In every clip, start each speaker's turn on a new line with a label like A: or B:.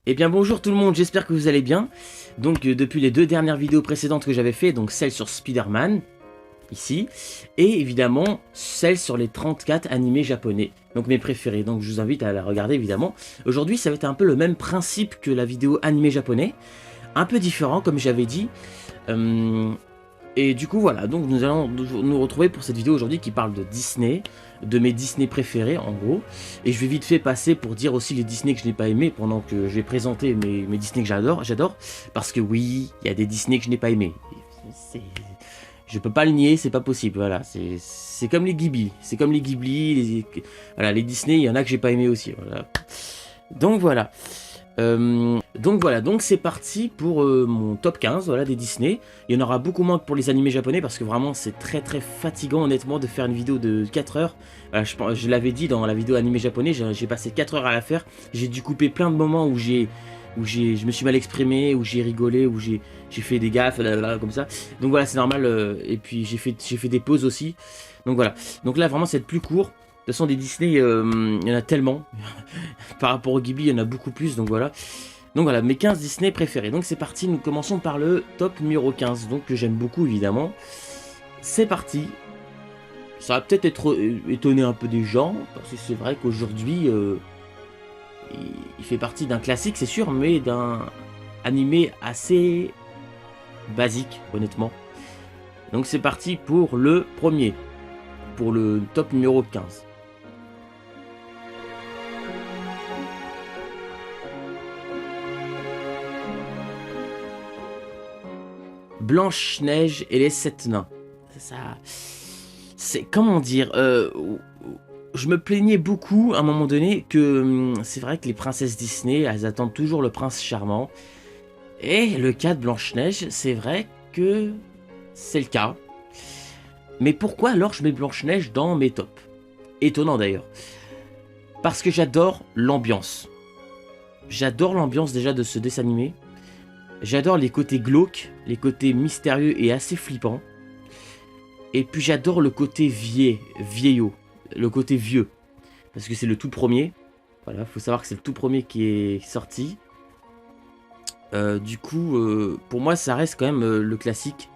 A: Eh bien bonjour tout le monde, j'espère que vous allez bien. Donc depuis les deux dernières vidéos précédentes que j'avais fait, donc celle sur Spider-Man, ici, et évidemment celle sur les 34 animés japonais, donc mes préférés, donc je vous invite à la regarder évidemment. Aujourd'hui ça va être un peu le même principe que la vidéo animé japonais, un peu différent comme j'avais dit. Et du coup voilà, donc nous allons nous retrouver pour cette vidéo aujourd'hui qui parle de Disney, de mes Disney préférés en gros. Et je vais vite fait passer pour dire aussi les Disney que je n'ai pas aimés pendant que je vais présenter mes Disney que j'adore. Parce que oui, il y a des Disney que je n'ai pas aimés. Je peux pas le nier, c'est pas possible, voilà. C'est comme les Ghibli, voilà, les Disney, il y en a que j'ai pas aimé aussi, voilà. Donc voilà. Donc c'est parti pour mon top 15 voilà, des Disney. Il y en aura beaucoup moins que pour les animés japonais parce que vraiment c'est très fatigant honnêtement de faire une vidéo de 4 heures. Je l'avais dit dans la vidéo animé japonais, j'ai passé 4 heures à la faire. J'ai dû couper plein de moments où je me suis mal exprimé, où j'ai rigolé, où j'ai fait des gaffes, comme ça. Donc voilà, c'est normal. Et puis j'ai fait des pauses aussi. Donc voilà. Donc là vraiment c'est plus court. De toute façon, des Disney, il y en a tellement. Par rapport au Ghibli, il y en a beaucoup plus, donc voilà. Donc voilà, mes 15 Disney préférés. Donc c'est parti, nous commençons par le top numéro 15, donc que j'aime beaucoup évidemment. C'est parti. Ça va peut-être être étonné un peu des gens, parce que c'est vrai qu'aujourd'hui, il fait partie d'un classique, c'est sûr, mais d'un animé assez basique, honnêtement. Donc c'est parti pour le premier, pour le top numéro 15. Blanche-Neige et les 7 nains. Ça, c'est comment dire, je me plaignais beaucoup à un moment donné que c'est vrai que les princesses Disney, elles attendent toujours le prince charmant. Et le cas de Blanche-Neige, c'est vrai que c'est le cas. Mais pourquoi alors je mets Blanche-Neige dans mes tops? Étonnant d'ailleurs. Parce que j'adore l'ambiance. J'adore l'ambiance déjà de ce dessin animé. J'adore les côtés glauques, les côtés mystérieux et assez flippants. Et puis j'adore le côté vieillot, le côté vieux. Parce que c'est le tout premier. Voilà, faut savoir que c'est le tout premier qui est sorti. Du coup, pour moi, ça reste quand même le classique.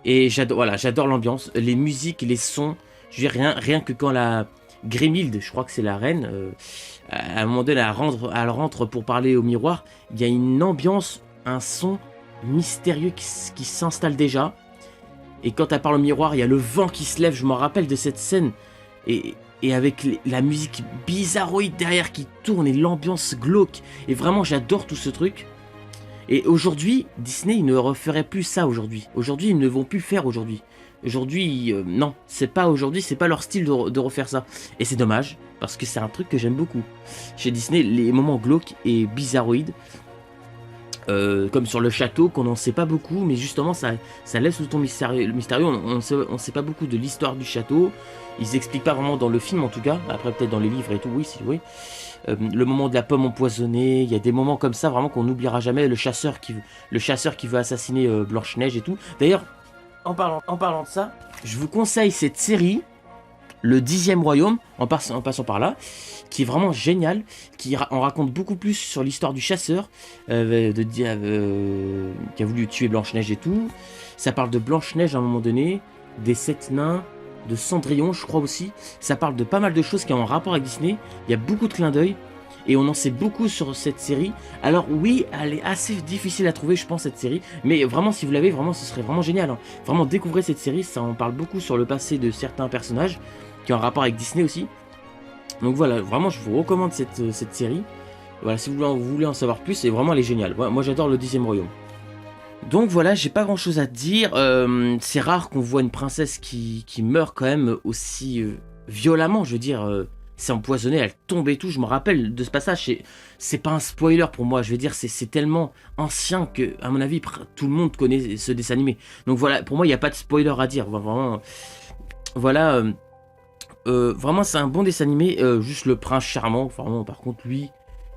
A: Et j'adore l'ambiance, les musiques, les sons. Je veux dire, rien que quand la Grimhilde, je crois que c'est la reine, à un moment donné, elle rentre pour parler au miroir, il y a une ambiance, un son mystérieux qui s'installe déjà. Et quand elle parle au miroir, il y a le vent qui se lève. Je me rappelle de cette scène. Et avec la musique bizarroïde derrière qui tourne et l'ambiance glauque. Et vraiment, j'adore tout ce truc. Et aujourd'hui, Disney, ils ne referaient plus ça aujourd'hui. Aujourd'hui, ils ne vont plus le faire aujourd'hui. Aujourd'hui, non, c'est pas leur style de refaire ça. Et c'est dommage, parce que c'est un truc que j'aime beaucoup. Chez Disney, les moments glauques et bizarroïdes, comme sur le château, qu'on n'en sait pas beaucoup, mais justement ça laisse le ton mystérieux. On sait pas beaucoup de l'histoire du château. Ils expliquent pas vraiment dans le film en tout cas. Après peut-être dans les livres et tout, oui. Le moment de la pomme empoisonnée, il y a des moments comme ça vraiment qu'on n'oubliera jamais. Le chasseur qui veut assassiner Blanche-Neige et tout. D'ailleurs, en parlant de ça, je vous conseille cette série, Le 10e Royaume, en passant par là, qui est vraiment génial, qui en raconte beaucoup plus sur l'histoire du chasseur, qui a voulu tuer Blanche-Neige et tout. Ça parle de Blanche-Neige à un moment donné, des 7 nains, de Cendrillon, je crois aussi. Ça parle de pas mal de choses qui ont un rapport avec Disney. Il y a beaucoup de clins d'œil, et on en sait beaucoup sur cette série. Alors oui, elle est assez difficile à trouver, je pense, cette série. Mais vraiment, si vous l'avez, vraiment, ce serait vraiment génial. Hein. Vraiment, découvrez cette série, ça en parle beaucoup sur le passé de certains personnages, qui ont un rapport avec Disney aussi. Donc voilà, vraiment je vous recommande cette série. Voilà, si vous voulez en savoir plus, et vraiment elle est géniale. Moi j'adore le 10e Royaume. Donc voilà, j'ai pas grand chose à te dire. C'est rare qu'on voit une princesse qui meurt quand même aussi violemment. Je veux dire, c'est empoisonné, elle tombe et tout. Je me rappelle de ce passage. C'est pas un spoiler pour moi. Je veux dire, c'est tellement ancien que, à mon avis, tout le monde connaît ce dessin animé. Donc voilà, pour moi il n'y a pas de spoiler à dire. Vraiment, voilà. Vraiment c'est un bon dessin animé, juste le prince charmant, vraiment par contre lui,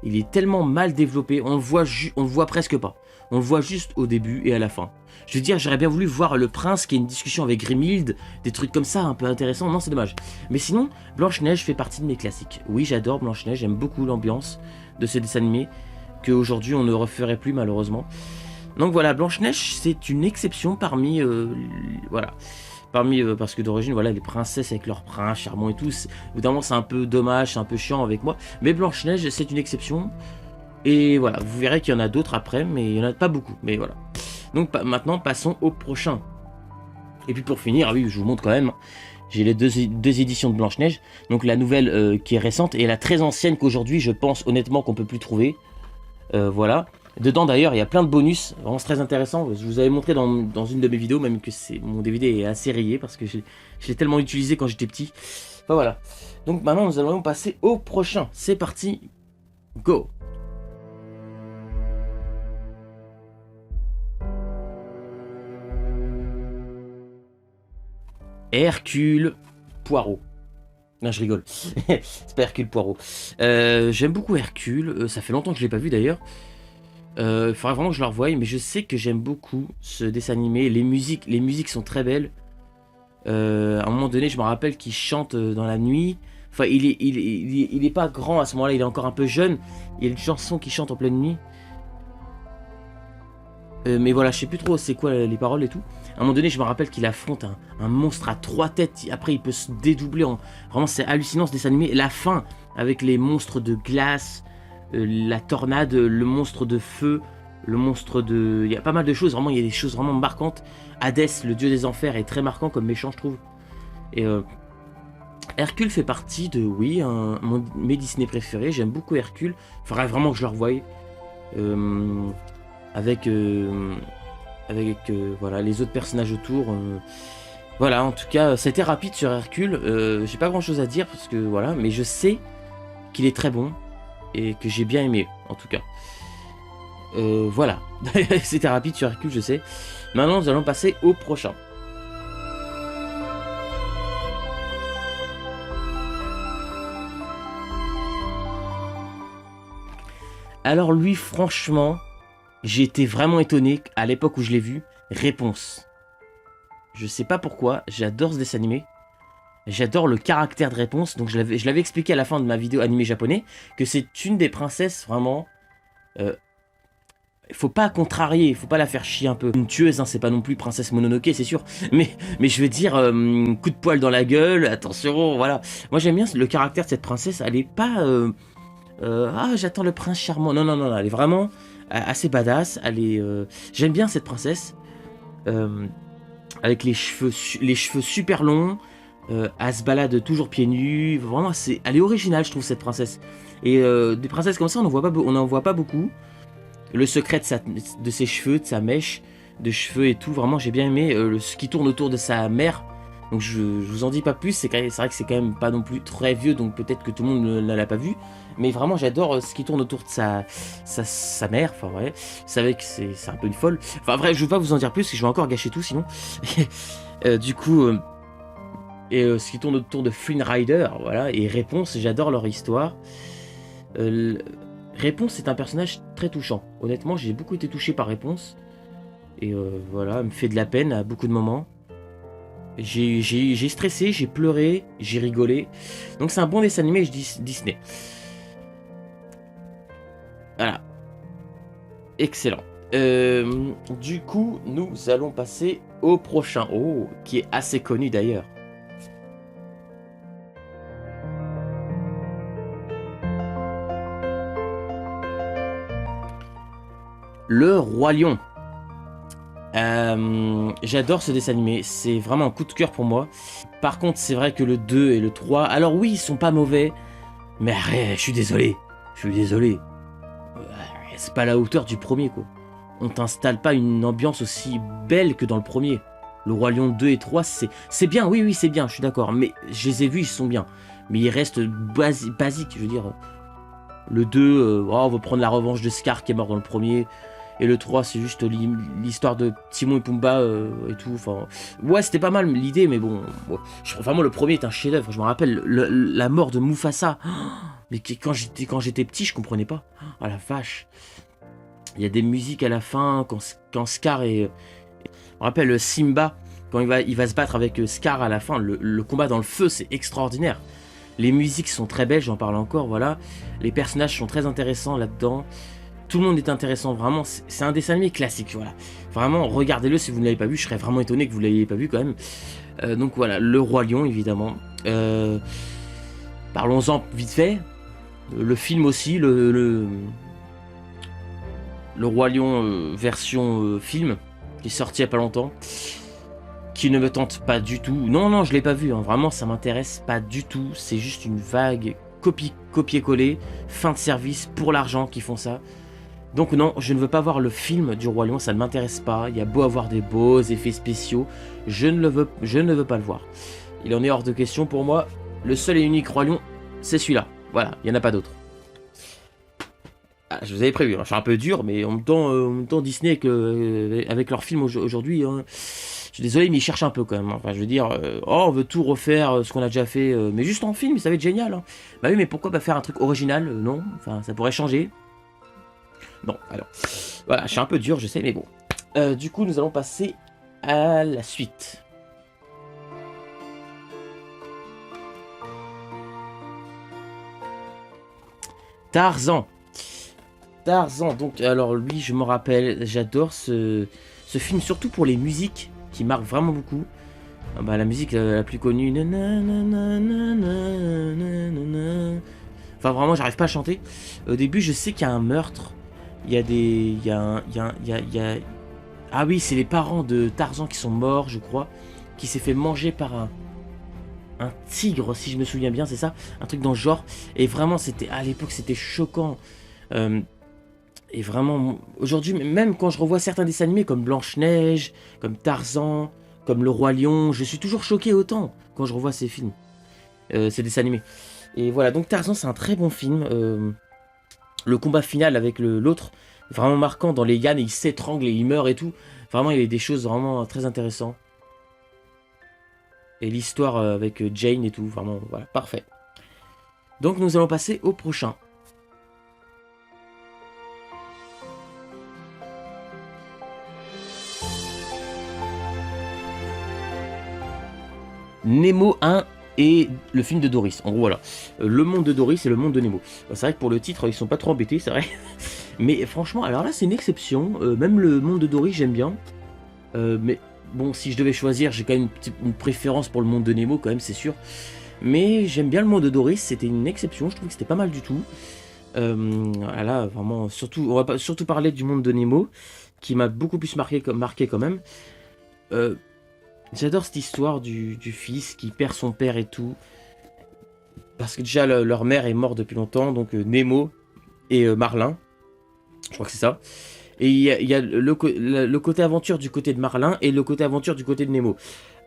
A: il est tellement mal développé, on le voit presque pas. On le voit juste au début et à la fin. Je veux dire, j'aurais bien voulu voir le prince qui a une discussion avec Grimhilde, des trucs comme ça un peu intéressants, non c'est dommage. Mais sinon, Blanche-Neige fait partie de mes classiques. Oui j'adore Blanche-Neige, j'aime beaucoup l'ambiance de ce dessin animé. qu'aujourd'hui on ne referait plus malheureusement. Donc voilà, Blanche-Neige c'est une exception parmi... voilà. Parmi, parce que d'origine, voilà, les princesses avec leurs princes charmants et tout, évidemment c'est un peu dommage, c'est un peu chiant avec moi. Mais Blanche-Neige c'est une exception. Et voilà, vous verrez qu'il y en a d'autres après, mais il n'y en a pas beaucoup. Mais voilà. Donc maintenant, passons au prochain. Et puis pour finir, oui, je vous montre quand même, j'ai les deux éditions de Blanche-Neige. Donc la nouvelle qui est récente et la très ancienne qu'aujourd'hui, je pense honnêtement qu'on peut plus trouver. Voilà. Dedans d'ailleurs, il y a plein de bonus, vraiment très intéressant. Je vous avais montré dans une de mes vidéos, même que mon DVD est assez rayé parce que je l'ai tellement utilisé quand j'étais petit. Enfin voilà. Donc maintenant, nous allons passer au prochain. C'est parti, go! Hercule Poirot. Non, je rigole. C'est pas Hercule Poirot. J'aime beaucoup Hercule. Ça fait longtemps que je l'ai pas vu d'ailleurs. Il faudrait vraiment que je le revoie, mais je sais que j'aime beaucoup ce dessin animé. Les musiques sont très belles. À un moment donné, je me rappelle qu'il chante dans la nuit. Enfin, il est pas grand à ce moment-là, il est encore un peu jeune. Il y a une chanson qu'il chante en pleine nuit. Mais voilà, je sais plus trop c'est quoi les paroles et tout. À un moment donné, je me rappelle qu'il affronte un monstre à 3 têtes. Après, il peut se dédoubler en... Vraiment, c'est hallucinant ce dessin animé. La fin, avec les monstres de glace, la tornade, le monstre de feu, le monstre de... Il y a pas mal de choses, vraiment, il y a des choses vraiment marquantes. Hadès, le dieu des enfers, est très marquant comme méchant, je trouve. Et Hercule fait partie de, oui, mes Disney préférés. J'aime beaucoup Hercule. Il faudrait vraiment que je le revoie. Avec voilà, les autres personnages autour. Voilà, en tout cas, c'était rapide sur Hercule. J'ai pas grand chose à dire, parce que voilà, mais je sais qu'il est très bon. Et que j'ai bien aimé, en tout cas. Voilà, c'était rapide sur Hercule, je sais. Maintenant, nous allons passer au prochain. Alors lui, franchement, j'ai été vraiment étonné à l'époque où je l'ai vu. Réponse. Je sais pas pourquoi, j'adore ce dessin animé. J'adore le caractère de Réponse. Donc je l'avais expliqué à la fin de ma vidéo animé japonais que c'est une des princesses vraiment... faut pas contrarier, faut pas la faire chier un peu. Une tueuse, hein, c'est pas non plus Princesse Mononoke, c'est sûr. Mais je veux dire, coup de poil dans la gueule, attention, voilà. Moi j'aime bien le caractère de cette princesse. Elle est pas... ah, j'attends le prince charmant. Non, non, non, elle est vraiment assez badass. Elle est... J'aime bien cette princesse. Avec les cheveux super longs. Elle se balade toujours pieds nus. Vraiment, elle est originale, je trouve, cette princesse. Et des princesses comme ça, on n'en voit pas beaucoup. Le secret de ses cheveux, de sa mèche de cheveux et tout, vraiment, j'ai bien aimé. Ce qui tourne autour de sa mère. Donc, je vous en dis pas plus. C'est vrai que c'est quand même pas non plus très vieux, donc peut-être que tout le monde ne l'a pas vu. Mais vraiment, j'adore ce qui tourne autour de sa mère. Enfin, ouais. Vous savez que c'est un peu une folle. Enfin, vrai, je vais pas vous en dire plus, parce que je vais encore gâcher tout sinon. Du coup... ce qui tourne autour de Flynn Rider, voilà, et Réponse, j'adore leur histoire. Réponse est un personnage très touchant. Honnêtement, j'ai beaucoup été touché par Réponse. Et voilà, elle me fait de la peine à beaucoup de moments. J'ai stressé, j'ai pleuré, j'ai rigolé. Donc c'est un bon dessin animé Disney. Voilà. Excellent. Du coup, nous allons passer au prochain. Oh, qui est assez connu d'ailleurs. Le Roi Lion. J'adore ce dessin animé, c'est vraiment un coup de cœur pour moi. Par contre, c'est vrai que le 2 et le 3, alors oui, ils sont pas mauvais, mais arrête, je suis désolé. C'est pas à la hauteur du premier, quoi. On t'installe pas une ambiance aussi belle que dans le premier. Le Roi Lion 2 et 3, c'est bien, oui, c'est bien, je suis d'accord, mais je les ai vus, ils sont bien. Mais ils restent basiques, je veux dire. Le 2, on va prendre la revanche de Scar qui est mort dans le premier. Et le 3, c'est juste l'histoire de Timon et Pumba et tout. Enfin, ouais, c'était pas mal l'idée, mais bon. Vraiment, le premier est un chef-d'œuvre. Je me rappelle la mort de Mufasa. Mais quand j'étais petit, je comprenais pas. Oh la vache. Il y a des musiques à la fin quand Scar est. Je me rappelle Simba quand il va se battre avec Scar à la fin. Le combat dans le feu, c'est extraordinaire. Les musiques sont très belles, j'en parle encore. Voilà. Les personnages sont très intéressants là-dedans. Tout le monde est intéressant, vraiment, c'est un dessin animé classique, voilà. Vraiment, regardez-le si vous ne l'avez pas vu, je serais vraiment étonné que vous ne l'ayez pas vu quand même. Donc voilà, Le Roi Lion, évidemment. Parlons-en vite fait. Le film aussi, le Roi Lion version film, qui est sorti il n'y a pas longtemps, qui ne me tente pas du tout. Non, non, je l'ai pas vu, hein. Vraiment, ça m'intéresse pas du tout. C'est juste une vague copier-coller, fin de service pour l'argent qui font ça. Donc non, je ne veux pas voir le film du Roi Lion, ça ne m'intéresse pas. Il y a beau avoir des beaux effets spéciaux, je ne veux pas le voir. Il en est hors de question pour moi. Le seul et unique Roi Lion, c'est celui-là. Voilà, il n'y en a pas d'autre. Ah, je vous avais prévu, hein, je suis un peu dur, mais en même temps Disney avec leur film aujourd'hui, hein, je suis désolé, mais ils cherchent un peu quand même. Enfin, je veux dire, oh, on veut tout refaire, ce qu'on a déjà fait, mais juste en film, ça va être génial. Hein. Bah oui, mais pourquoi pas faire un truc original? Non, enfin, ça pourrait changer. Non, alors, voilà, je suis un peu dur, je sais, mais bon. Du coup, nous allons passer à la suite. Tarzan. Tarzan, donc, alors lui, je me rappelle, j'adore ce film, surtout pour les musiques, qui marquent vraiment beaucoup. Ah bah, la musique la plus connue. Enfin, vraiment, j'arrive pas à chanter. Au début, je sais qu'il y a un meurtre. Il y a des. Ah oui, c'est les parents de Tarzan qui sont morts, je crois. Qui s'est fait manger par un tigre, si je me souviens bien, c'est ça? Un truc dans le genre. Et vraiment, c'était à l'époque, c'était choquant. Et vraiment, aujourd'hui, même quand je revois certains dessins animés comme Blanche-Neige, comme Tarzan, comme Le Roi Lion, je suis toujours choqué autant quand je revois ces films, ces dessins animés. Et voilà, donc Tarzan, c'est un très bon film. Le combat final avec l'autre, vraiment marquant dans les lianes, il s'étrangle et il meurt et tout. Vraiment, il y a des choses vraiment très intéressantes. Et l'histoire avec Jane et tout, vraiment, voilà, parfait. Donc nous allons passer au prochain. Nemo 1 et le film de Doris. En gros, voilà. Le monde de Doris et le monde de Nemo. C'est vrai que pour le titre, ils sont pas trop embêtés, c'est vrai. Mais franchement, alors là, c'est une exception. Même le monde de Doris, j'aime bien. Mais bon, si je devais choisir, j'ai quand même une préférence pour le monde de Nemo, quand même, c'est sûr. Mais j'aime bien le monde de Doris, c'était une exception. Je trouve que c'était pas mal du tout. Là, vraiment, surtout, on va surtout parler du monde de Nemo, qui m'a beaucoup plus marqué quand même. J'adore cette histoire du fils qui perd son père et tout. Parce que déjà, leur mère est morte depuis longtemps, donc Nemo et Marlin. Je crois que c'est ça. Et il y a le côté aventure du côté de Marlin et le côté aventure du côté de Nemo.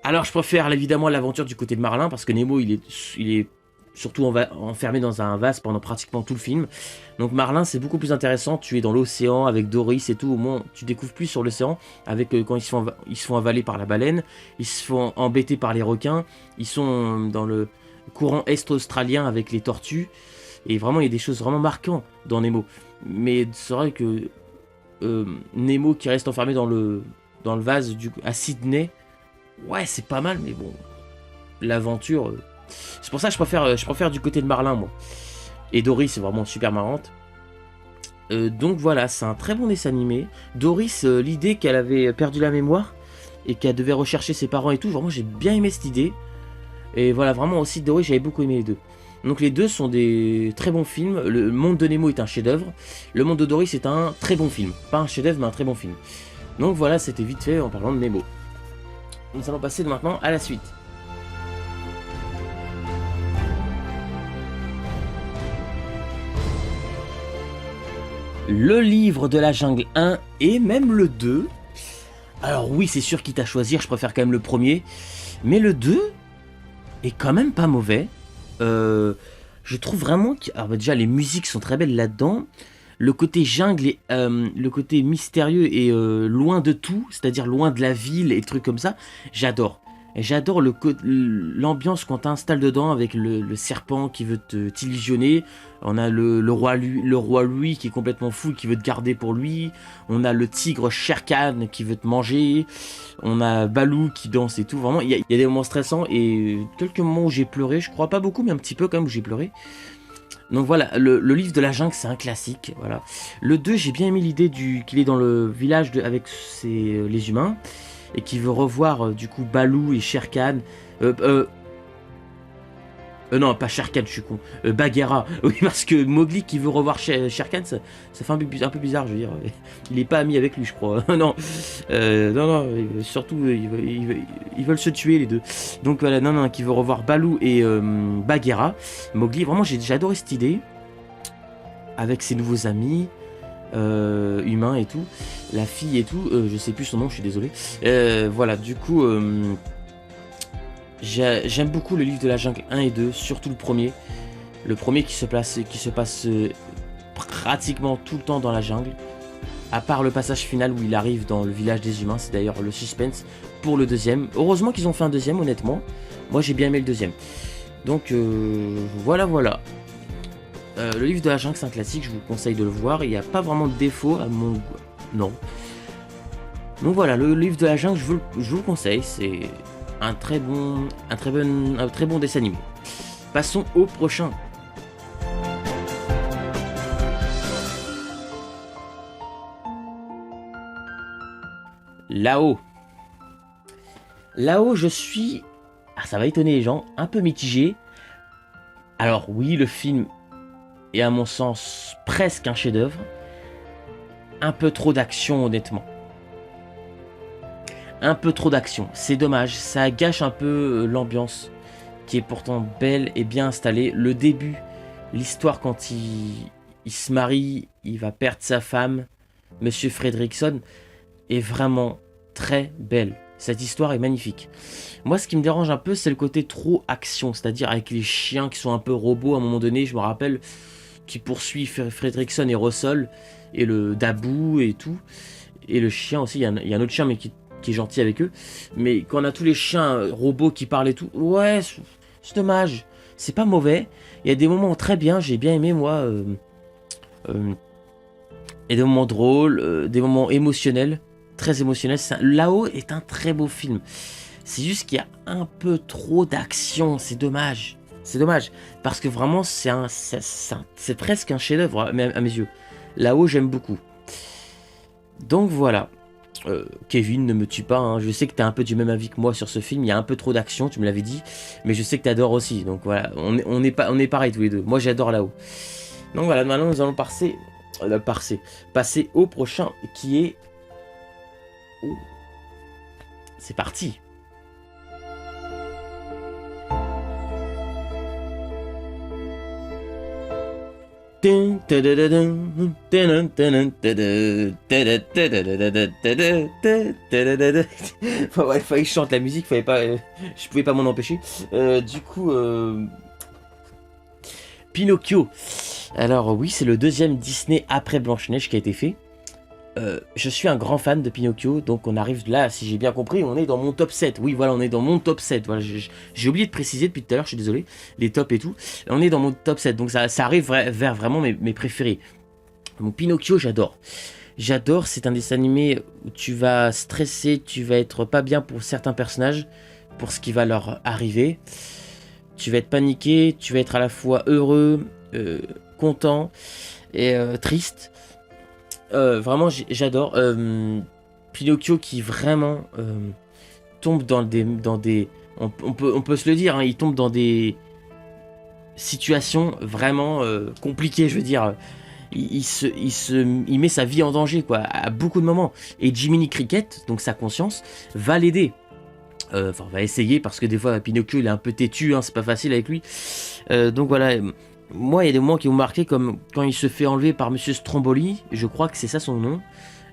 A: Alors, je préfère évidemment l'aventure du côté de Marlin, parce que Nemo, il est surtout enfermé dans un vase pendant pratiquement tout le film. Donc Marlin, c'est beaucoup plus intéressant. Tu es dans l'océan avec Doris et tout. Au moins, tu découvres plus sur l'océan. Avec quand ils se font avaler par la baleine, ils se font embêter par les requins. Ils sont dans le courant est australien avec les tortues. Et vraiment, il y a des choses vraiment marquantes dans Nemo. Mais c'est vrai que Nemo qui reste enfermé dans le vase à Sydney, ouais, c'est pas mal, mais bon, l'aventure. C'est pour ça que je préfère du côté de Marlin, moi. Et Doris, c'est vraiment super marrante. Donc voilà, c'est un très bon dessin animé. Doris, l'idée qu'elle avait perdu la mémoire et qu'elle devait rechercher ses parents et tout, vraiment j'ai bien aimé cette idée. Et voilà, vraiment aussi Doris, j'avais beaucoup aimé les deux. Donc les deux sont des très bons films. Le Monde de Nemo est un chef-d'œuvre. Le Monde de Doris est un très bon film. Pas un chef-d'œuvre, mais un très bon film. Donc voilà, c'était vite fait en parlant de Nemo. Nous allons passer maintenant à la suite. Le livre de la jungle 1 et même le 2. Alors oui, c'est sûr, quitte à choisir, je préfère quand même le premier. Mais le 2 est quand même pas mauvais. Je trouve vraiment que... Alors déjà, les musiques sont très belles là-dedans. Le côté jungle, le côté mystérieux et loin de tout, c'est-à-dire loin de la ville et trucs comme ça, j'adore. Et j'adore l'ambiance quand t'installes dedans avec le serpent qui veut t'illusionner. On a le roi Louis qui est complètement fou, qui veut te garder pour lui. On a le tigre Shere Khan qui veut te manger. On a Balou qui danse et tout. Vraiment, il y a des moments stressants et quelques moments où j'ai pleuré. Je crois pas beaucoup, mais un petit peu quand même où j'ai pleuré. Donc voilà, le livre de la jungle, c'est un classique. Voilà. Le 2, j'ai bien aimé l'idée qu'il est dans le village avec les humains et qu'il veut revoir du coup Balou et Shere Khan. Euh, euh, non, pas Shere Khan, je suis con. Bagheera. Oui, parce que Mowgli qui veut revoir Shere Khan, ça fait un peu bizarre, je veux dire. Il est pas ami avec lui, je crois. Non, non, surtout, ils veulent se tuer les deux. Donc voilà, non, qui veut revoir Balou et Bagheera. Mowgli, vraiment, j'ai adoré cette idée. Avec ses nouveaux amis. Humains et tout. La fille et tout. Je sais plus son nom, je suis désolé. Voilà, du coup. J'aime beaucoup le livre de la jungle 1 et 2, surtout le premier. Le premier qui se passe pratiquement tout le temps dans la jungle. À part le passage final où il arrive dans le village des humains, c'est d'ailleurs le suspense pour le deuxième. Heureusement qu'ils ont fait un deuxième, honnêtement. Moi j'ai bien aimé le deuxième. Donc voilà. Le livre de la jungle c'est un classique, je vous conseille de le voir. Il n'y a pas vraiment de défaut à mon goût. Non. Donc voilà, le livre de la jungle, je vous le conseille. C'est un très bon dessin animé. Passons au prochain. Là-haut. Là-haut, je suis, ça va étonner les gens, un peu mitigé. Alors oui, le film est à mon sens presque un chef-d'œuvre. Un peu trop d'action, honnêtement. Un peu trop d'action, c'est dommage, ça gâche un peu l'ambiance qui est pourtant belle et bien installée. Le début, l'histoire quand il se marie, il va perdre sa femme, Monsieur Fredrickson, est vraiment très belle. Cette histoire est magnifique. Moi, ce qui me dérange un peu, c'est le côté trop action, c'est-à-dire avec les chiens qui sont un peu robots à un moment donné, je me rappelle, qui poursuit Fredrickson et Russell, et le Dabou et tout. Et le chien aussi, il y a un autre chien mais qui est gentil avec eux, mais quand on a tous les chiens robots qui parlent et tout, ouais, c'est dommage, c'est pas mauvais, il y a des moments très bien, j'ai bien aimé moi, et des moments drôles, des moments émotionnels, très émotionnels. Là-haut est un très beau film, c'est juste qu'il y a un peu trop d'action, c'est dommage, parce que vraiment c'est presque un chef-d'œuvre à mes yeux. Là-haut j'aime beaucoup, donc voilà. Kevin, ne me tue pas, hein. Je sais que t'es un peu du même avis que moi sur ce film, il y a un peu trop d'action, tu me l'avais dit, mais je sais que t'adores aussi, donc voilà, on est pareil tous les deux, moi j'adore là-haut. Donc voilà, maintenant nous allons passer au prochain qui est... Oh. C'est parti. Enfin, ouais, il fallait que je chante la musique, je pouvais pas m'en empêcher. Du coup, Pinocchio. Alors oui, c'est le deuxième Disney après Blanche-Neige qui a été fait. Je suis un grand fan de Pinocchio, donc on arrive là, si j'ai bien compris, on est dans mon top 7. Oui, voilà, on est dans mon top 7. Voilà, j'ai oublié de préciser depuis tout à l'heure, je suis désolé, les tops et tout. On est dans mon top 7, donc ça arrive vers vraiment mes préférés. Mon Pinocchio, j'adore. J'adore, c'est un dessin animé où tu vas stresser, tu vas être pas bien pour certains personnages, pour ce qui va leur arriver. Tu vas être paniqué, tu vas être à la fois heureux, content et triste. Vraiment j'adore Pinocchio qui vraiment tombe dans des on peut se le dire, hein, il tombe dans des situations vraiment compliquées, je veux dire, il met sa vie en danger quoi à beaucoup de moments, et Jiminy Cricket, donc sa conscience, va l'aider. Enfin, on va essayer parce que des fois Pinocchio il est un peu têtu, hein, c'est pas facile avec lui. Donc voilà. Moi, il y a des moments qui m'ont marqué, comme quand il se fait enlever par Monsieur Stromboli, je crois que c'est ça son nom.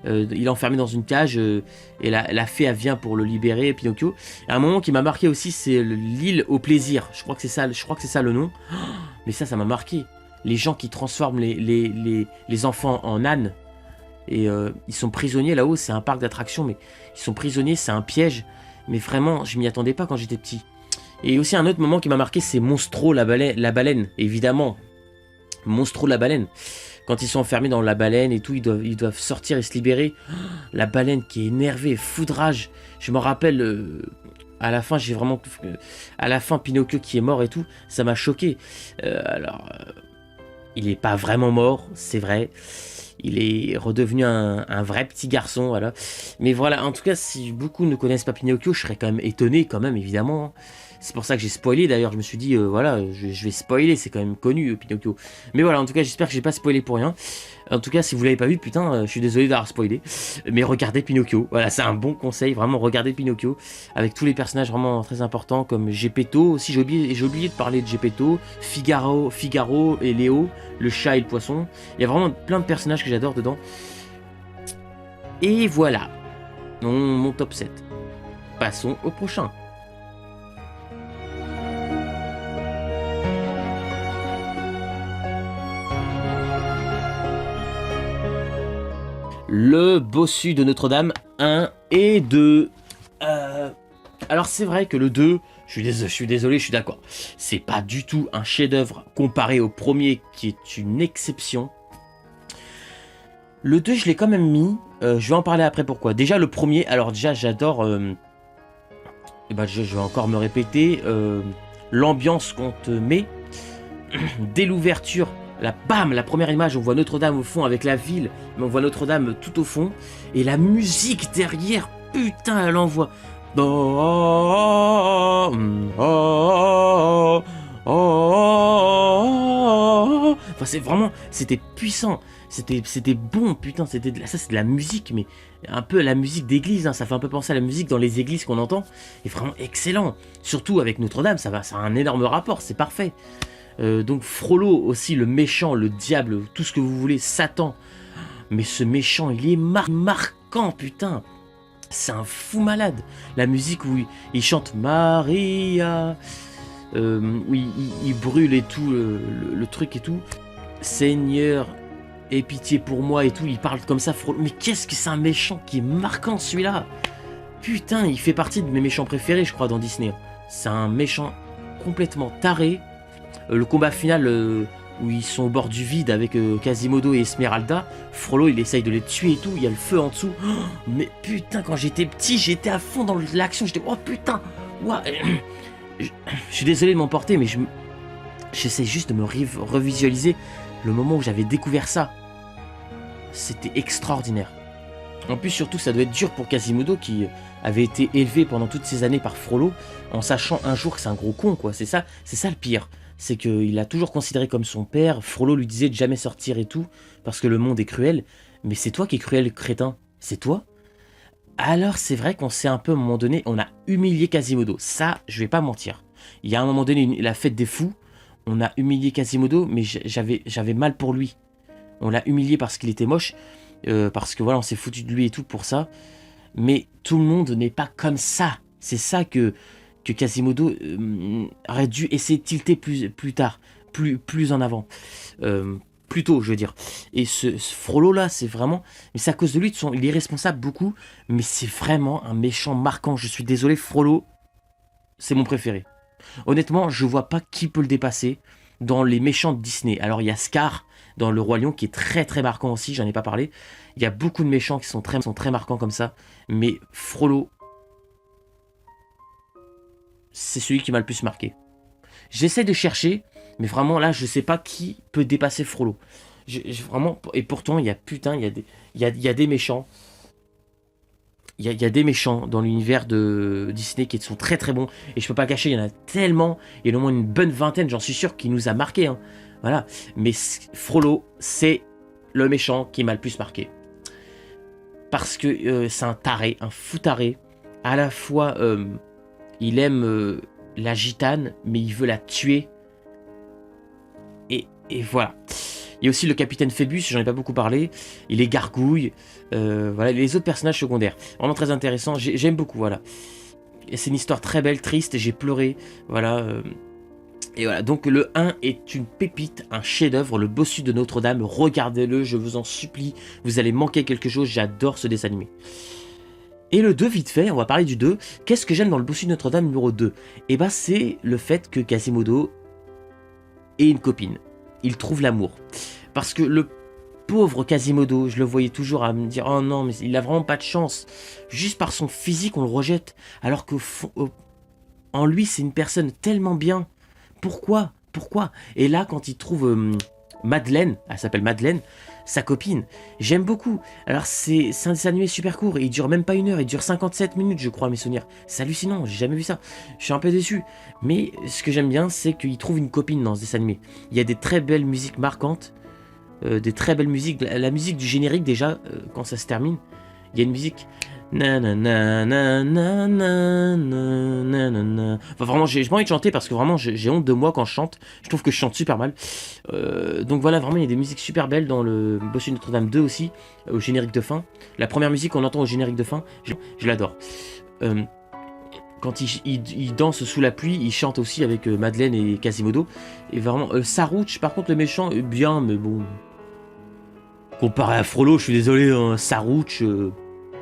A: Il est enfermé dans une cage et la fée elle vient pour le libérer, Pinocchio. Et un moment qui m'a marqué aussi, c'est l'île au plaisir. Je crois que c'est ça le nom. Mais ça m'a marqué. Les gens qui transforment les enfants en ânes. Et ils sont prisonniers là-haut, c'est un parc d'attractions, mais ils sont prisonniers, c'est un piège. Mais vraiment, je m'y attendais pas quand j'étais petit. Et aussi un autre moment qui m'a marqué, c'est Monstro la baleine, évidemment. Monstro la baleine. Quand ils sont enfermés dans la baleine et tout, ils doivent sortir et se libérer. La baleine qui est énervée, foudrage. Je me rappelle, à la fin, à la fin, Pinocchio qui est mort et tout, ça m'a choqué. Alors, Il est pas vraiment mort, c'est vrai. Il est redevenu un vrai petit garçon, voilà. Mais voilà, en tout cas, si beaucoup ne connaissent pas Pinocchio, je serais quand même étonné, quand même, évidemment, hein. C'est pour ça que j'ai spoilé, d'ailleurs, je me suis dit, voilà, je vais spoiler, c'est quand même connu, Pinocchio. Mais voilà, en tout cas, j'espère que j'ai pas spoilé pour rien. En tout cas, si vous l'avez pas vu, putain, je suis désolé d'avoir spoilé. Mais regardez Pinocchio, voilà, c'est un bon conseil, vraiment, regardez Pinocchio, avec tous les personnages vraiment très importants, comme Geppetto, aussi, j'ai oublié de parler de Geppetto, Figaro et Léo, le chat et le poisson. Il y a vraiment plein de personnages que j'adore dedans. Et voilà, mon top 7. Passons au prochain. Le bossu de Notre-Dame 1 et 2. Alors c'est vrai que le 2, je suis désolé, je suis d'accord. C'est pas du tout un chef-d'œuvre comparé au premier qui est une exception. Le 2, je l'ai quand même mis. Je vais en parler après pourquoi. Déjà le premier, alors déjà j'adore... je vais encore me répéter. L'ambiance qu'on te met. Dès l'ouverture, la première image, on voit Notre-Dame au fond avec la ville, mais on voit Notre-Dame tout au fond. Et la musique derrière, putain, elle envoie. Enfin, c'est vraiment, c'était puissant, c'était bon, putain, ça c'est de la musique, mais un peu la musique d'église, hein, ça fait un peu penser à la musique dans les églises qu'on entend, et vraiment excellent. Surtout avec Notre-Dame, ça a un énorme rapport, c'est parfait. Donc Frollo aussi, le méchant, le diable, tout ce que vous voulez, Satan. Mais ce méchant, il est marquant, putain. C'est un fou malade. La musique où il chante Maria, où il brûle et tout, le truc et tout. Seigneur, aie pitié pour moi et tout. Il parle comme ça, Frollo. Mais qu'est-ce que c'est un méchant qui est marquant celui-là. Putain, il fait partie de mes méchants préférés, je crois, dans Disney. C'est un méchant complètement taré. Le combat final où ils sont au bord du vide avec Quasimodo et Esmeralda, Frollo il essaye de les tuer et tout, il y a le feu en dessous. Oh, mais putain, quand j'étais petit, j'étais à fond dans l'action, j'étais oh putain, ouais. Je suis désolé de m'emporter, mais j'essaie juste de me revisualiser le moment où j'avais découvert ça. C'était extraordinaire. En plus, surtout, ça doit être dur pour Quasimodo qui avait été élevé pendant toutes ces années par Frollo, en sachant un jour que c'est un gros con, quoi. C'est ça le pire. C'est qu'il a toujours considéré comme son père. Frollo lui disait de jamais sortir et tout, parce que le monde est cruel. Mais c'est toi qui es cruel, crétin. C'est toi. Alors c'est vrai qu'on s'est un peu, à un moment donné, on a humilié Quasimodo. Ça, je vais pas mentir. Il y a un moment donné, la fête des fous, on a humilié Quasimodo, mais j'avais mal pour lui. On l'a humilié parce qu'il était moche, parce que voilà, on s'est foutu de lui et tout pour ça. Mais tout le monde n'est pas comme ça. C'est ça que Quasimodo aurait dû essayer de tilter plus tard, plus en avant. Plus tôt, je veux dire. Et ce Frollo là, c'est vraiment... Mais c'est à cause de lui, il est responsable beaucoup, mais c'est vraiment un méchant marquant. Je suis désolé, Frollo, c'est mon préféré. Honnêtement, je vois pas qui peut le dépasser dans les méchants de Disney. Alors il y a Scar dans Le Roi Lion qui est très très marquant aussi, j'en ai pas parlé. Il y a beaucoup de méchants qui sont très marquants comme ça, mais Frollo, c'est celui qui m'a le plus marqué. J'essaie de chercher, mais vraiment là, je sais pas qui peut dépasser Frollo. Vraiment, et pourtant, il y a des méchants. Il y a des méchants dans l'univers de Disney qui sont très très bons. Et je peux pas cacher, il y en a tellement. Il y en a au moins une bonne vingtaine, j'en suis sûr, qui nous a marqué. Hein. Voilà. Mais Frollo, c'est le méchant qui m'a le plus marqué. Parce que c'est un taré, un fou taré. À la fois, il aime la gitane, mais il veut la tuer. Et voilà. Il y a aussi le capitaine Phébus, j'en ai pas beaucoup parlé. Il est gargouille. Voilà, les autres personnages secondaires. Vraiment très intéressant. J'aime beaucoup, voilà. C'est une histoire très belle, triste. J'ai pleuré. Voilà. Et voilà. Donc le 1 est une pépite, un chef-d'œuvre. Le bossu de Notre-Dame. Regardez-le, je vous en supplie. Vous allez manquer quelque chose. J'adore ce dessin animé. Et le 2, vite fait, on va parler du 2. Qu'est-ce que j'aime dans le bossu de Notre-Dame numéro 2 Eh ben, c'est le fait que Quasimodo ait une copine. Il trouve l'amour. Parce que le pauvre Quasimodo, je le voyais toujours à me dire « Oh non, mais il a vraiment pas de chance. » Juste par son physique, on le rejette. Alors qu'en lui, c'est une personne tellement bien. Pourquoi ? Et là, quand il trouve Madeleine, elle s'appelle Madeleine, sa copine. J'aime beaucoup. Alors c'est un dessin animé super court, il dure même pas 1 heure, il dure 57 minutes je crois à mes souvenirs. C'est hallucinant, j'ai jamais vu ça. Je suis un peu déçu. Mais ce que j'aime bien, c'est qu'il trouve une copine dans ce dessin animé. Il y a des très belles musiques marquantes, des très belles musiques. La musique du générique déjà, quand ça se termine, il y a une musique... Enfin vraiment j'ai pas envie de chanter parce que vraiment j'ai honte de moi quand je chante. Je trouve que je chante super mal. Donc voilà, vraiment il y a des musiques super belles dans le Bossu Notre-Dame 2 aussi, au générique de fin. La première musique qu'on entend au générique de fin, je l'adore. Quand il danse sous la pluie, il chante aussi avec Madeleine et Quasimodo. Et vraiment, Sarouche, par contre le méchant est bien, mais bon... Comparé à Frollo, je suis désolé, hein, Sarouche...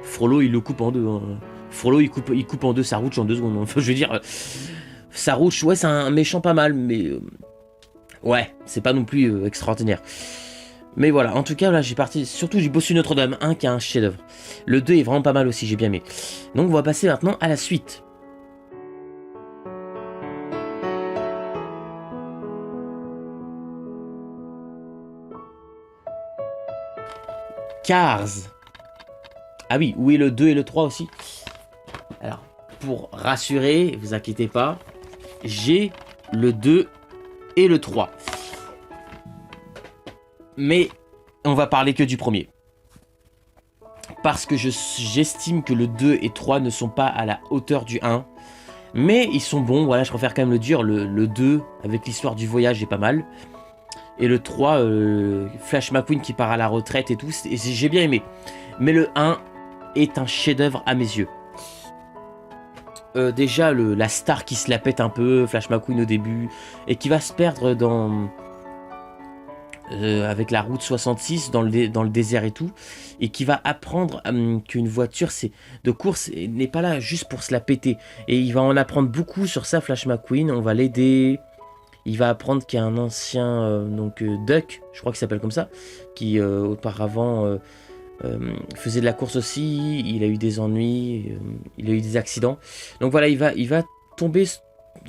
A: Frollo il le coupe en deux. Hein. Frollo il coupe en deux Sarouche en 2 secondes. Enfin, je veux dire, Sarouche, ouais, c'est un méchant pas mal, mais ouais, c'est pas non plus extraordinaire. Mais voilà, en tout cas, là, j'ai parti. Surtout, j'ai Bossu Notre-Dame 1 qui est un chef-d'œuvre. Le 2 est vraiment pas mal aussi, j'ai bien aimé. Donc, on va passer maintenant à la suite. Cars. Ah oui, où est le 2 et le 3 aussi? Alors, pour rassurer, vous inquiétez pas, j'ai le 2 et le 3. Mais on va parler que du premier. Parce que j'estime que le 2 et 3 ne sont pas à la hauteur du 1. Mais ils sont bons, voilà, je préfère quand même le dire. Le 2, avec l'histoire du voyage, est pas mal. Et le 3, Flash McQueen qui part à la retraite et tout, j'ai bien aimé. Mais le 1 est un chef-d'œuvre à mes yeux. Déjà, la star qui se la pète un peu, Flash McQueen au début, et qui va se perdre dans... avec la route 66 dans le désert et tout, et qui va apprendre qu'une voiture de course n'est pas là juste pour se la péter. Et il va en apprendre beaucoup sur ça, Flash McQueen, on va l'aider. Il va apprendre qu'il y a un ancien Duck, je crois qu'il s'appelle comme ça, qui auparavant faisait de la course aussi, il a eu des ennuis, il a eu des accidents. Donc voilà, il va tomber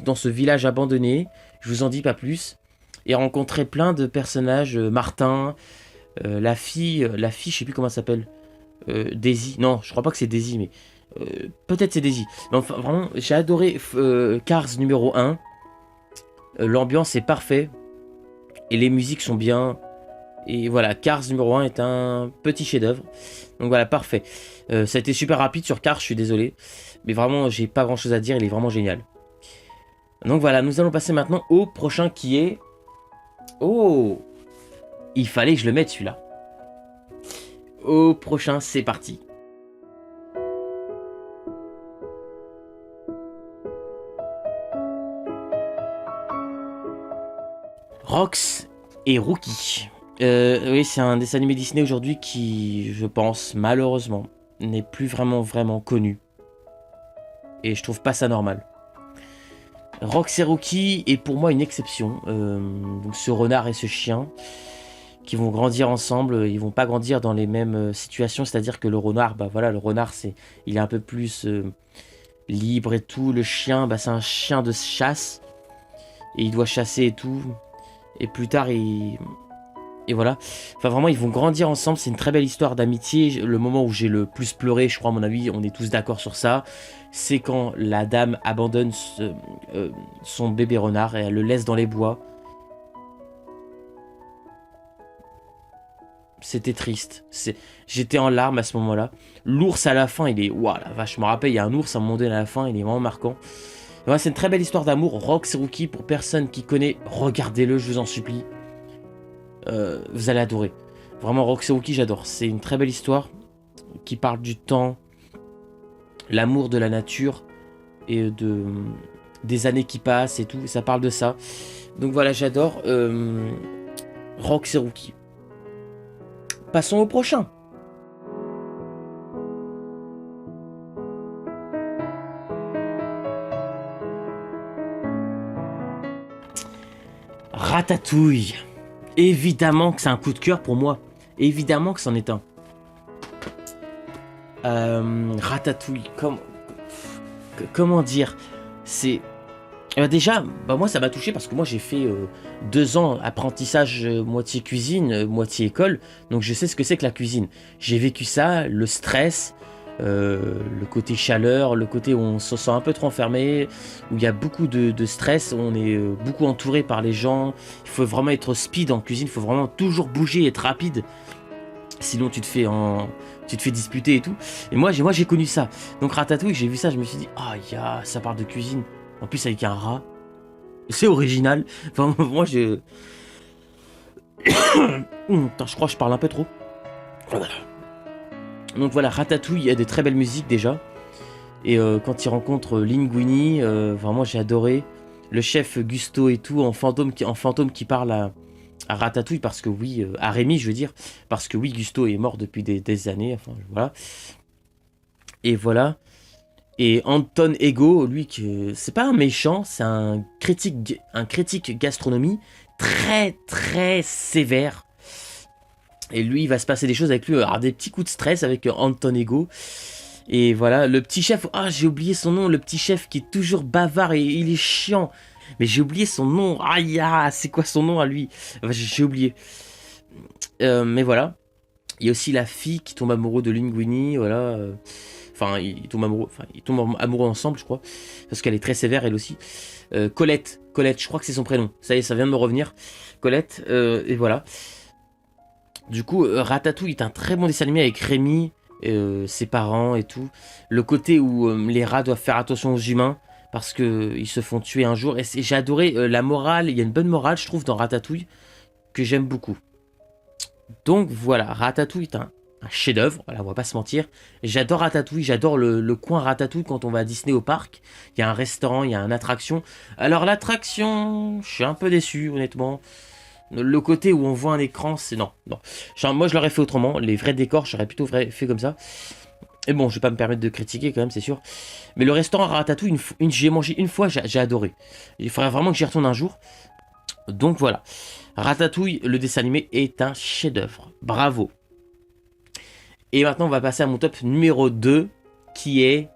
A: dans ce village abandonné, je vous en dis pas plus, et rencontrer plein de personnages, Martin, la fille, je sais plus comment elle s'appelle, Daisy, non, je crois pas que c'est Daisy, mais peut-être c'est Daisy. Mais enfin, vraiment, j'ai adoré Cars numéro 1, l'ambiance est parfaite, et les musiques sont bien. Et voilà, Cars numéro 1 est un petit chef-d'œuvre. Donc voilà, parfait. Ça a été super rapide sur Cars, je suis désolé. Mais vraiment, j'ai pas grand-chose à dire, il est vraiment génial. Donc voilà, nous allons passer maintenant au prochain qui est... Oh! Il fallait que je le mette celui-là. Au prochain, c'est parti. Rox et Rookie. Oui, c'est un dessin animé Disney aujourd'hui qui, je pense, malheureusement, n'est plus vraiment connu. Et je trouve pas ça normal. Rox et Rookie est pour moi une exception. Donc ce renard et ce chien qui vont grandir ensemble, ils vont pas grandir dans les mêmes situations. C'est-à-dire que le renard, bah voilà, le renard il est un peu plus libre et tout. Le chien, bah c'est un chien de chasse et il doit chasser et tout. Et plus tard, et voilà. Enfin, vraiment, ils vont grandir ensemble. C'est une très belle histoire d'amitié. Le moment où j'ai le plus pleuré, je crois, à mon avis, on est tous d'accord sur ça, c'est quand la dame abandonne son bébé renard et elle le laisse dans les bois. C'était triste. J'étais en larmes à ce moment-là. L'ours à la fin, il est... Waouh, la vache, je me rappelle, il y a un ours à un moment donné à la fin, il est vraiment marquant. Ouais, c'est une très belle histoire d'amour. Rox et Rookie, pour personne qui connaît, regardez-le, je vous en supplie. Vous allez adorer. Vraiment, Rox et Rookie, j'adore. C'est une très belle histoire qui parle du temps, l'amour de la nature et des années qui passent et tout. Ça parle de ça. Donc voilà, j'adore Rox et Rookie. Passons au prochain. Ratatouille. Évidemment que c'est un coup de cœur pour moi. Évidemment que c'en est un. Ratatouille. Comment dire? C'est... Déjà, bah moi ça m'a touché parce que moi j'ai fait 2 ans apprentissage moitié cuisine, moitié école, donc je sais ce que c'est que la cuisine. J'ai vécu ça, le stress, le côté chaleur, le côté où on se sent un peu trop enfermé, où il y a beaucoup de stress, on est beaucoup entouré par les gens, il faut vraiment être speed en cuisine, il faut vraiment toujours bouger, être rapide, sinon tu te fais disputer et tout. Et moi j'ai connu ça. Donc Ratatouille, j'ai vu ça, je me suis dit, ah ça parle de cuisine. En plus avec un rat. C'est original. Enfin, moi je. Putain, je crois que je parle un peu trop. Voilà. Donc voilà, Ratatouille, il y a des très belles musiques déjà. Et quand il rencontre Linguini, vraiment j'ai adoré. Le chef Gusto et tout, en fantôme qui parle à Ratatouille, parce que oui, à Rémi, je veux dire. Parce que oui, Gusto est mort depuis des années. Enfin, voilà. Et voilà. Et Anton Ego, lui, c'est pas un méchant, c'est un critique gastronomie très très sévère. Et lui, il va se passer des choses avec lui, alors des petits coups de stress avec Anton Ego. Et voilà, le petit chef, j'ai oublié son nom, le petit chef qui est toujours bavard et il est chiant. Mais j'ai oublié son nom, c'est quoi son nom à lui? Enfin, j'ai oublié. Mais voilà, il y a aussi la fille qui tombe amoureux de Linguini, voilà. Enfin, ils tombent amoureux ensemble, je crois. Parce qu'elle est très sévère, elle aussi. Colette, je crois que c'est son prénom. Ça y est, ça vient de me revenir. Colette, et voilà. Du coup, Ratatouille est un très bon dessin animé avec Rémi, ses parents et tout. Le côté où les rats doivent faire attention aux humains, parce qu'ils se font tuer un jour. Et j'ai adoré la morale, il y a une bonne morale, je trouve, dans Ratatouille, que j'aime beaucoup. Donc voilà, Ratatouille est un chef-d'œuvre, voilà, on va pas se mentir. J'adore Ratatouille, j'adore le coin Ratatouille quand on va à Disney au parc. Il y a un restaurant, il y a une attraction. Alors l'attraction, je suis un peu déçu, honnêtement. Le côté où on voit un écran, c'est non. Moi je l'aurais fait autrement, les vrais décors, j'aurais plutôt fait comme ça. Et bon, je vais pas me permettre de critiquer quand même, c'est sûr. Mais le restaurant Ratatouille, j'ai mangé une fois, j'ai adoré. Il faudrait vraiment que j'y retourne un jour. Donc voilà. Ratatouille, le dessin animé, est un chef-d'œuvre. Bravo. Et maintenant, on va passer à mon top numéro 2, qui est...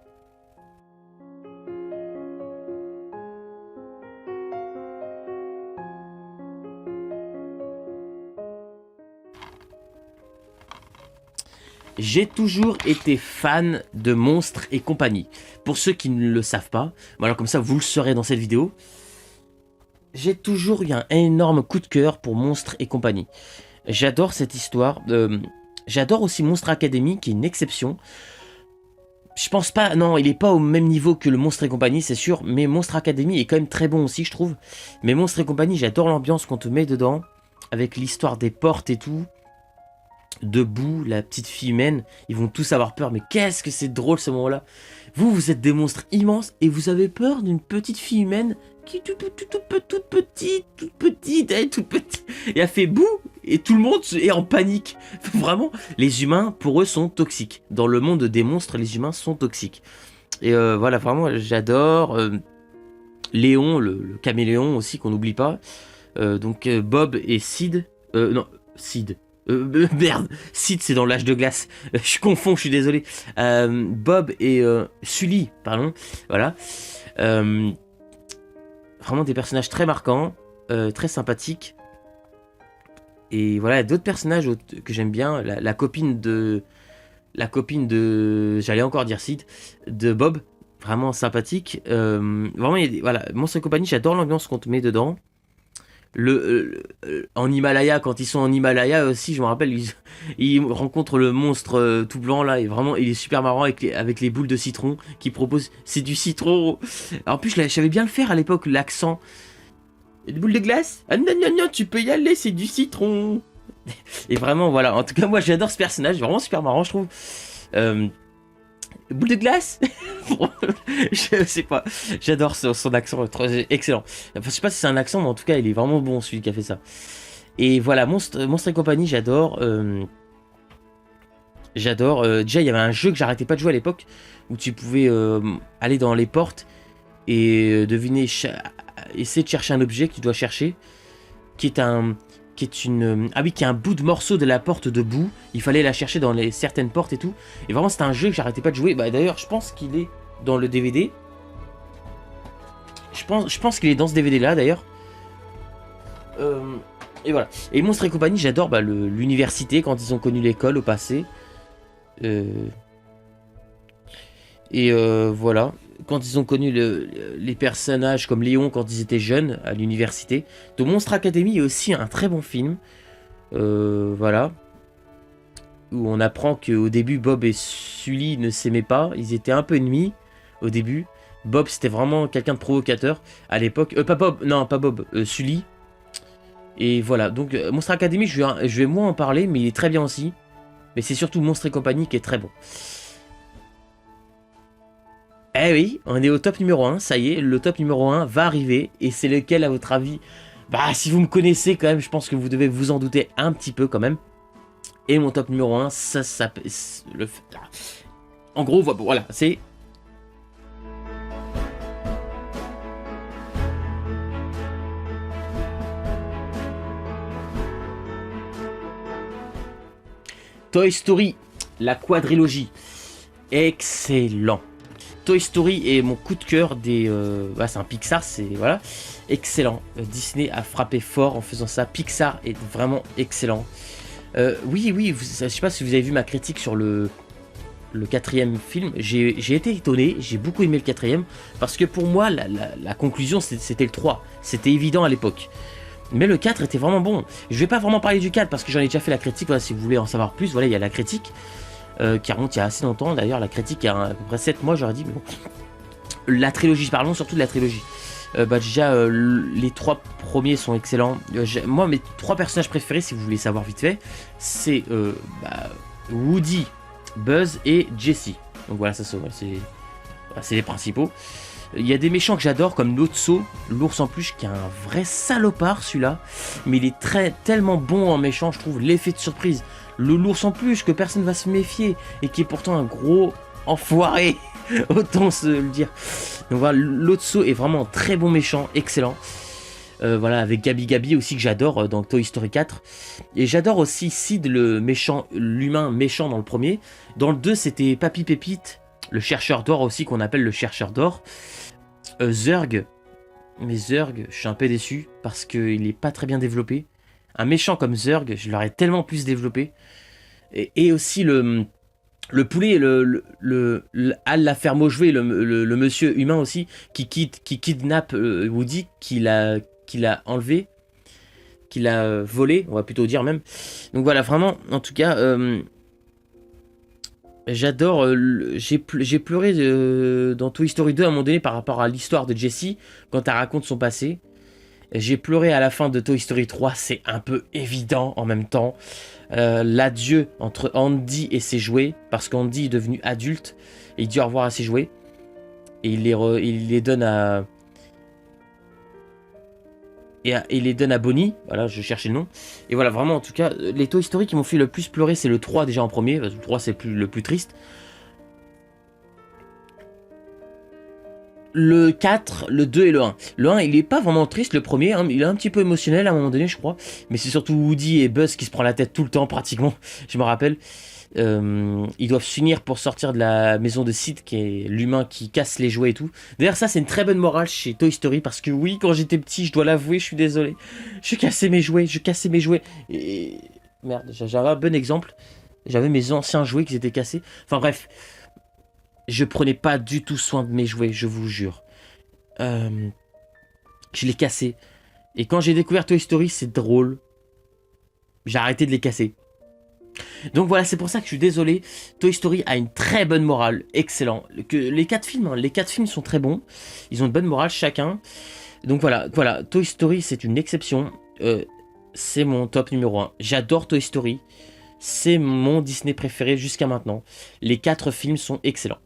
A: J'ai toujours été fan de Monstres et compagnie. Pour ceux qui ne le savent pas, voilà, comme ça vous le saurez dans cette vidéo. J'ai toujours eu un énorme coup de cœur pour Monstres et compagnie. J'adore cette histoire. J'adore aussi Monstre Academy, qui est une exception. Je pense pas, non, il est pas au même niveau que le Monstre et compagnie, c'est sûr. Mais Monstre Academy est quand même très bon aussi, je trouve. Mais Monstre et compagnie, j'adore l'ambiance qu'on te met dedans. Avec l'histoire des portes et tout. Debout, la petite fille humaine, ils vont tous avoir peur, mais qu'est-ce que c'est drôle ce moment-là. Vous êtes des monstres immenses et vous avez peur d'une petite fille humaine qui est toute petite, elle est toute petite, et elle fait boue, et tout le monde est en panique. Vraiment, les humains, pour eux, sont toxiques. Dans le monde des monstres, les humains sont toxiques. Et voilà, vraiment, j'adore. Léon, le caméléon aussi, qu'on n'oublie pas. Donc Bob et Sid. Non, Sid. Merde, Sid c'est dans l'âge de glace. Je confonds, je suis désolé. Bob et Sully, pardon. Voilà. Vraiment des personnages très marquants, très sympathiques. Et voilà, d'autres personnages que j'aime bien. La copine de. J'allais encore dire Sid. De Bob. Vraiment sympathique. Vraiment, voilà. Monstre et compagnie, j'adore l'ambiance qu'on te met dedans. En Himalaya, quand ils sont en Himalaya aussi, je me rappelle, ils rencontrent le monstre tout blanc là, et vraiment il est super marrant avec les boules de citron qui propose, c'est du citron. En plus je savais bien le faire à l'époque, l'accent. Des boules de glace? Ah non, tu peux y aller, c'est du citron. Et vraiment voilà, en tout cas moi j'adore ce personnage, vraiment super marrant je trouve. Boule de glace. Je sais pas, j'adore son accent, excellent. Enfin, je sais pas si c'est un accent, mais en tout cas il est vraiment bon celui qui a fait ça. Et voilà, Monstre et compagnie, j'adore. Déjà il y avait un jeu que j'arrêtais pas de jouer à l'époque, où tu pouvais aller dans les portes et deviner, essayer de chercher un objet que tu dois chercher, qui est un bout de morceau de la porte de boue. Il fallait la chercher dans certaines portes et tout. Et vraiment, c'était un jeu que j'arrêtais pas de jouer. Bah, d'ailleurs, je pense qu'il est dans le DVD. Je pense qu'il est dans ce DVD là d'ailleurs. Et voilà. Et Monstres et compagnie, j'adore l'université quand ils ont connu l'école au passé. Voilà. Quand ils ont connu les personnages comme Léon quand ils étaient jeunes à l'université. Donc Monstre Academy est aussi un très bon film. Voilà. Où on apprend qu'au début Bob et Sully ne s'aimaient pas. Ils étaient un peu ennemis au début. Bob c'était vraiment quelqu'un de provocateur à l'époque. Pas Bob, non pas Bob, Sully. Et voilà, donc Monstre Academy, je vais moins en parler, mais il est très bien aussi. Mais c'est surtout Monstre et compagnie qui est très bon. Eh oui, on est au top numéro 1, ça y est, le top numéro 1 va arriver. Et c'est lequel à votre avis? Bah si vous me connaissez quand même, je pense que vous devez vous en douter un petit peu quand même. Et mon top numéro 1, en gros, voilà, c'est... Toy Story, la quadrilogie. Excellent. Toy Story est mon coup de cœur des... c'est un Pixar, c'est... Voilà. Excellent. Disney a frappé fort en faisant ça. Pixar est vraiment excellent. Oui, je sais pas si vous avez vu ma critique sur le quatrième film. J'ai été étonné, j'ai beaucoup aimé le quatrième. Parce que pour moi, la conclusion, c'était le 3. C'était évident à l'époque. Mais le 4 était vraiment bon. Je vais pas vraiment parler du 4 parce que j'en ai déjà fait la critique. Voilà, si vous voulez en savoir plus, voilà, il y a la critique. Qui remonte il y a assez longtemps. D'ailleurs, la critique, il y a à peu près 7 mois, j'aurais dit. Mais bon. La trilogie, parlons surtout de la trilogie. Déjà, les 3 premiers sont excellents. Moi, mes 3 personnages préférés, si vous voulez savoir vite fait, c'est Woody, Buzz et Jessie. Donc voilà, c'est les principaux. Il y a des méchants que j'adore comme Lotso, l'ours en peluche qui est un vrai salopard celui-là. Mais il est tellement bon en méchant, je trouve, l'effet de surprise. L'ours en peluche que personne va se méfier et qui est pourtant un gros enfoiré, autant se le dire. Donc voilà, Lotso est vraiment un très bon méchant, excellent. Voilà, avec Gabi aussi que j'adore dans Toy Story 4. Et j'adore aussi Sid, l'humain méchant dans le premier. Dans le 2, c'était Papy Pépite, le chercheur d'or aussi qu'on appelle le chercheur d'or. Zurg, mais Zurg, je suis un peu déçu parce qu'il n'est pas très bien développé. Un méchant comme Zurg, je l'aurais tellement plus développé. Et aussi le poulet, Al la ferme aux jouets, le monsieur humain aussi, qui kidnappe Woody, qui l'a enlevé, qui l'a volé, on va plutôt dire même. Donc voilà, vraiment, en tout cas, j'adore. J'ai pleuré dans Toy Story 2 à un moment donné par rapport à l'histoire de Jessie, quand elle raconte son passé. J'ai pleuré à la fin de Toy Story 3, c'est un peu évident en même temps. L'adieu entre Andy et ses jouets, parce qu'Andy est devenu adulte, et il dit au revoir à ses jouets. Et il les donne à... Et il les donne à Bonnie, voilà, je cherchais le nom. Et voilà, vraiment, en tout cas, les Toy Story qui m'ont fait le plus pleurer, c'est le 3 déjà en premier. Le 3, c'est le plus triste. Le 4, le 2 et le 1. Le 1, il est pas vraiment triste, le premier. Hein, il est un petit peu émotionnel à un moment donné, je crois. Mais c'est surtout Woody et Buzz qui se prend la tête tout le temps, pratiquement. Je me rappelle. Ils doivent s'unir pour sortir de la maison de Sid, qui est l'humain qui casse les jouets et tout. D'ailleurs, ça, c'est une très bonne morale chez Toy Story. Parce que oui, quand j'étais petit, je dois l'avouer, je suis désolé. Je cassais mes jouets, Et... Merde, j'avais un bon exemple. J'avais mes anciens jouets qui étaient cassés. Enfin bref. Je prenais pas du tout soin de mes jouets, je vous jure. Je les cassais. Et quand j'ai découvert Toy Story, c'est drôle. J'ai arrêté de les casser. Donc voilà, c'est pour ça que je suis désolé. Toy Story a une très bonne morale, excellent. Les 4 films, les 4 films sont très bons. Ils ont une bonne morale chacun. Donc voilà, Toy Story c'est une exception. C'est mon top numéro 1. J'adore Toy Story. C'est mon Disney préféré jusqu'à maintenant. Les 4 films sont excellents.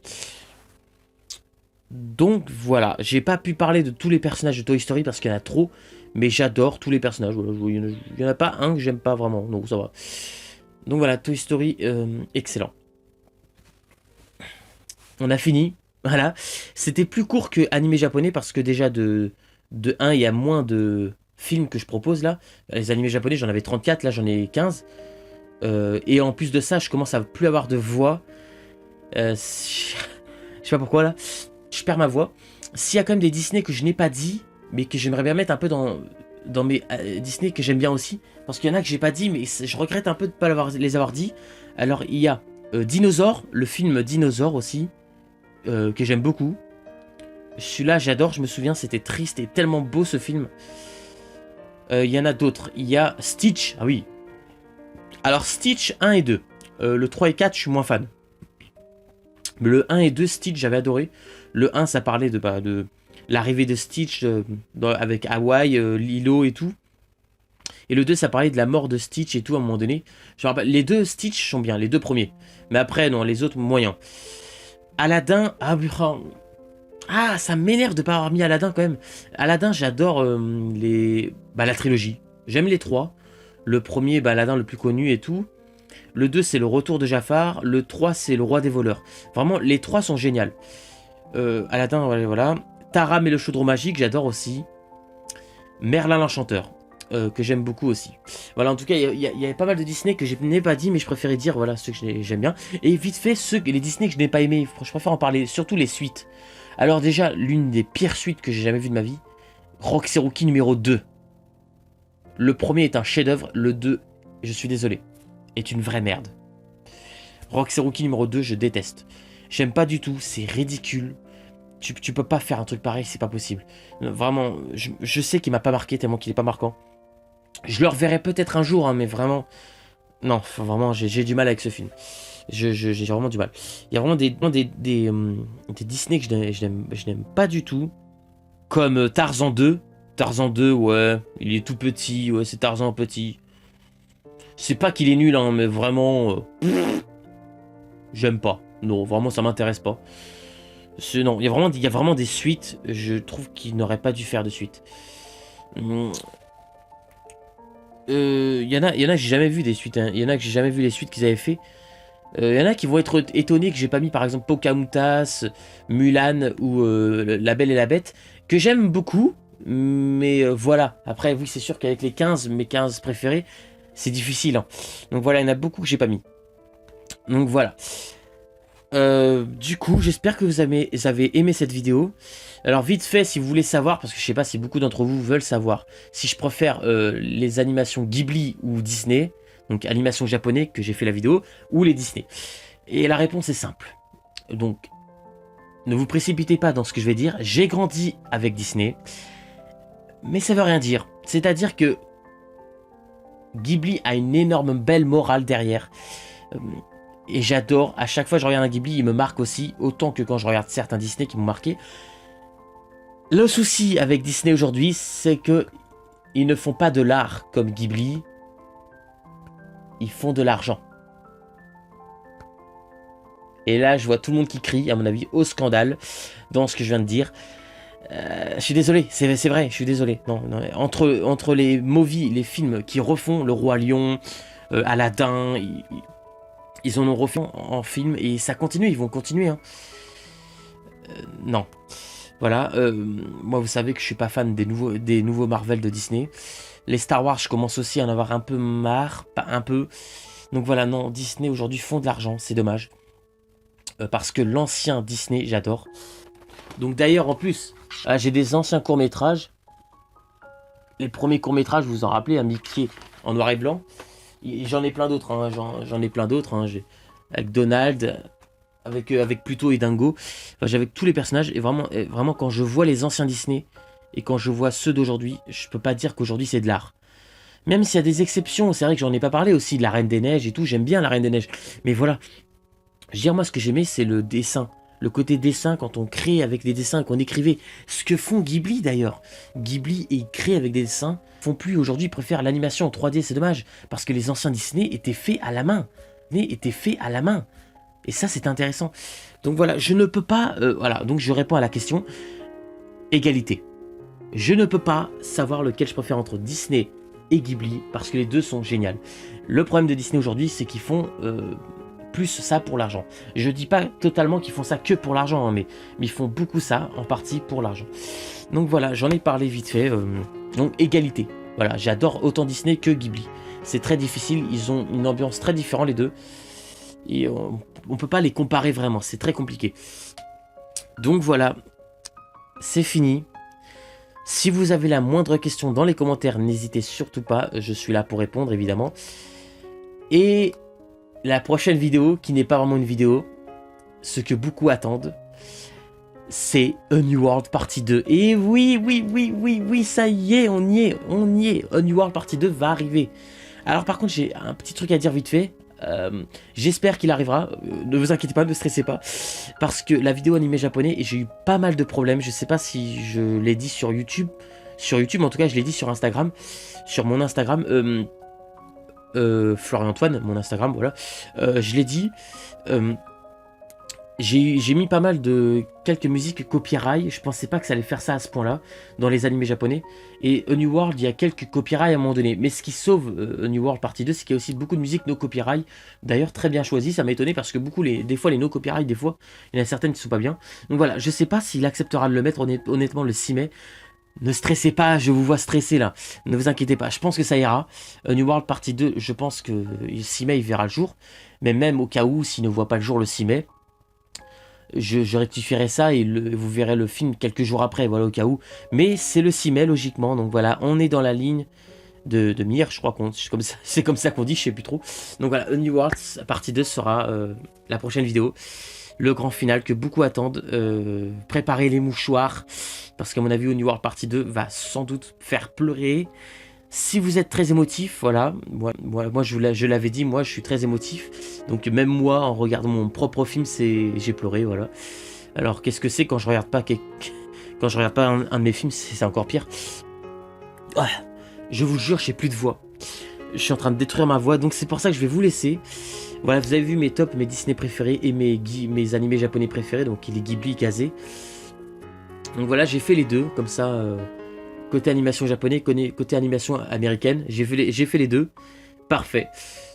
A: Donc voilà, j'ai pas pu parler de tous les personnages de Toy Story parce qu'il y en a trop. Mais j'adore tous les personnages. Voilà, il n'y en a pas un que j'aime pas vraiment. Donc ça va. Donc voilà, Toy Story, excellent. On a fini. Voilà. C'était plus court que animé japonais parce que déjà de 1, il y a moins de films que je propose là. Les animés japonais, j'en avais 34, là j'en ai 15. Et en plus de ça, je commence à plus avoir de voix. Je sais pas pourquoi là. Je perds ma voix. s'il y a quand même des Disney que je n'ai pas dit, mais que j'aimerais bien mettre un peu dans mes Disney que j'aime bien aussi, parce qu'il y en a que j'ai pas dit, mais je regrette un peu de ne pas les avoir dit. Alors il y a Dinosaure, le film Dinosaure aussi, que j'aime beaucoup. Celui-là j'adore, je me souviens, c'était triste et tellement beau ce film. Il y en a d'autres, il y a Stitch, ah oui. Alors Stitch 1 et 2, le 3 et 4 je suis moins fan. Mais le 1 et 2 Stitch j'avais adoré. Le 1 ça parlait de l'arrivée de Stitch avec Hawaï, Lilo et tout. Et le 2 ça parlait de la mort de Stitch et tout à un moment donné. Je me rappelle, les deux Stitch sont bien, les deux premiers. Mais après non, les autres moyens. Aladdin, ça m'énerve de pas avoir mis Aladdin quand même. Aladdin j'adore la trilogie. J'aime les trois. Le premier, Aladdin le plus connu et tout. Le 2 c'est le retour de Jafar. Le 3 c'est le roi des voleurs. Vraiment les trois sont géniaux. Aladdin, voilà. Taram et le chaudron magique, j'adore aussi. Merlin l'enchanteur, que j'aime beaucoup aussi. Voilà, en tout cas, il y avait pas mal de Disney que je n'ai pas dit, mais je préférais dire, voilà, ceux que j'aime bien. Et vite fait, les Disney que je n'ai pas aimés, je préfère en parler, surtout les suites. Alors déjà, l'une des pires suites que j'ai jamais vues de ma vie, Rox et Rookie numéro 2. Le premier est un chef-d'œuvre, le 2, je suis désolé, est une vraie merde. Rox et Rookie numéro 2, je déteste. J'aime pas du tout, c'est ridicule. Tu peux pas faire un truc pareil, c'est pas possible. Vraiment, je sais qu'il m'a pas marqué tellement qu'il est pas marquant. Je le reverrai peut-être un jour, hein, mais vraiment... Non, vraiment, j'ai du mal avec ce film. J'ai vraiment du mal. Il y a vraiment des Disney que je n'aime pas du tout. Comme Tarzan 2. Tarzan 2, ouais, il est tout petit, ouais, c'est Tarzan petit. C'est pas qu'il est nul, hein, mais vraiment... j'aime pas. Non, vraiment, ça m'intéresse pas. Non, il y a vraiment des suites, je trouve qu'ils n'auraient pas dû faire de suite. Il y en a que j'ai jamais vu des suites, hein. Il y en a que j'ai jamais vu les suites qu'ils avaient fait. Il y en a qui vont être étonnés que j'ai pas mis par exemple Pocahontas, Mulan ou La Belle et la Bête, que j'aime beaucoup, mais voilà. Après, oui, c'est sûr qu'avec mes 15 préférés, c'est difficile, hein. Donc voilà, il y en a beaucoup que j'ai pas mis. Donc voilà. Du coup, j'espère que vous avez aimé cette vidéo. Alors vite fait, si vous voulez savoir, parce que je sais pas si beaucoup d'entre vous veulent savoir, si je préfère les animations Ghibli ou Disney, donc animation japonais que j'ai fait la vidéo, ou les Disney. Et la réponse est simple. Donc, ne vous précipitez pas dans ce que je vais dire. J'ai grandi avec Disney, mais ça veut rien dire. C'est-à-dire que Ghibli a une énorme belle morale derrière. Et j'adore, à chaque fois que je regarde un Ghibli, il me marque aussi, autant que quand je regarde certains Disney qui m'ont marqué. Le souci avec Disney aujourd'hui, c'est que ils ne font pas de l'art comme Ghibli, ils font de l'argent. Et là, je vois tout le monde qui crie, à mon avis, au scandale, dans ce que je viens de dire. Je suis désolé, c'est vrai, je suis désolé. Non, entre les movies, les films qui refont Le Roi Lion, Aladdin... Ils en ont refait en film et ça continue, ils vont continuer, hein. Non. Voilà, moi vous savez que je suis pas fan des nouveaux Marvel de Disney. Les Star Wars, je commence aussi à en avoir un peu marre, pas un peu. Donc voilà, non, Disney aujourd'hui font de l'argent, c'est dommage. Parce que l'ancien Disney, j'adore. Donc d'ailleurs, en plus, j'ai des anciens courts-métrages. Les premiers courts-métrages, vous vous en rappelez, à Mickey en noir et blanc. J'en ai plein d'autres, hein. J'en ai plein d'autres, hein. Avec Donald, avec Pluto et Dingo. Enfin, j'avais tous les personnages et vraiment quand je vois les anciens Disney et quand je vois ceux d'aujourd'hui, je peux pas dire qu'aujourd'hui c'est de l'art. Même s'il y a des exceptions, c'est vrai que j'en ai pas parlé aussi de la Reine des Neiges et tout, j'aime bien la Reine des Neiges. Mais voilà, je veux dire, moi ce que j'aimais c'est le dessin. Le côté dessin, quand on crée avec des dessins, qu'on écrivait. Ce que font Ghibli d'ailleurs. Ghibli et crée avec des dessins. Font plus aujourd'hui, préfèrent l'animation en 3D, c'est dommage. Parce que les anciens Disney étaient faits à la main. Et ça c'est intéressant. Donc voilà, je ne peux pas... voilà, donc je réponds à la question. Égalité. Je ne peux pas savoir lequel je préfère entre Disney et Ghibli. Parce que les deux sont géniaux. Le problème de Disney aujourd'hui, c'est qu'ils font... plus ça pour l'argent. Je dis pas totalement qu'ils font ça que pour l'argent, hein, mais ils font beaucoup ça, en partie pour l'argent. Donc voilà, j'en ai parlé vite fait. Donc égalité. Voilà, j'adore autant Disney que Ghibli. C'est très difficile, ils ont une ambiance très différente les deux. Et on peut pas les comparer vraiment, c'est très compliqué. Donc voilà. c'est fini. Si vous avez la moindre question dans les commentaires, n'hésitez surtout pas, je suis là pour répondre évidemment. Et la prochaine vidéo, qui n'est pas vraiment une vidéo, ce que beaucoup attendent, c'est A New World partie 2. Et oui, ça y est, on y est. A New World partie 2 va arriver. Alors par contre, j'ai un petit truc à dire vite fait. J'espère qu'il arrivera, ne vous inquiétez pas, ne stressez pas, parce que la vidéo animée japonais, j'ai eu pas mal de problèmes. Je sais pas si je l'ai dit sur YouTube, en tout cas je l'ai dit sur Instagram, sur mon Instagram, Florian Antoine, mon Instagram, voilà, je l'ai dit, j'ai mis pas mal de quelques musiques copyright. Je pensais pas que ça allait faire ça à ce point là dans les animés japonais. Et A New World, il y a quelques copyrights à un moment donné, mais ce qui sauve A New World partie 2, c'est qu'il y a aussi beaucoup de musique no copyright, d'ailleurs très bien choisie. Ça m'a étonné parce que des fois les no copyright, des fois il y en a certaines qui sont pas bien. Donc voilà, je sais pas s'il acceptera de le mettre honnêtement le 6 mai. Ne stressez pas, je vous vois stressé là, ne vous inquiétez pas, je pense que ça ira. A New World partie 2, je pense que le 6 mai il verra le jour, mais même au cas où s'il ne voit pas le jour le 6 mai, je rectifierai ça et vous verrez le film quelques jours après, voilà, au cas où. Mais c'est le 6 mai, logiquement, donc voilà, on est dans la ligne de mire, je crois qu'on c'est comme ça qu'on dit, je sais plus trop. Donc voilà, A New World, partie 2 sera la prochaine vidéo. Le grand final que beaucoup attendent. Préparez les mouchoirs, parce qu'à mon avis, A New World partie 2 va sans doute faire pleurer. Si vous êtes très émotif, voilà, moi je l'avais dit, moi je suis très émotif, donc même moi en regardant mon propre film, j'ai pleuré, voilà. Alors qu'est-ce que c'est quand je regarde pas un de mes films, c'est encore pire. Ah, je vous jure, j'ai plus de voix. Je suis en train de détruire ma voix, donc c'est pour ça que je vais vous laisser. Voilà, vous avez vu mes tops, mes Disney préférés et mes animés japonais préférés, donc les Ghibli, Kazé. Donc voilà, j'ai fait les deux, comme ça. Côté animation japonais, côté animation américaine, j'ai fait les deux. Parfait.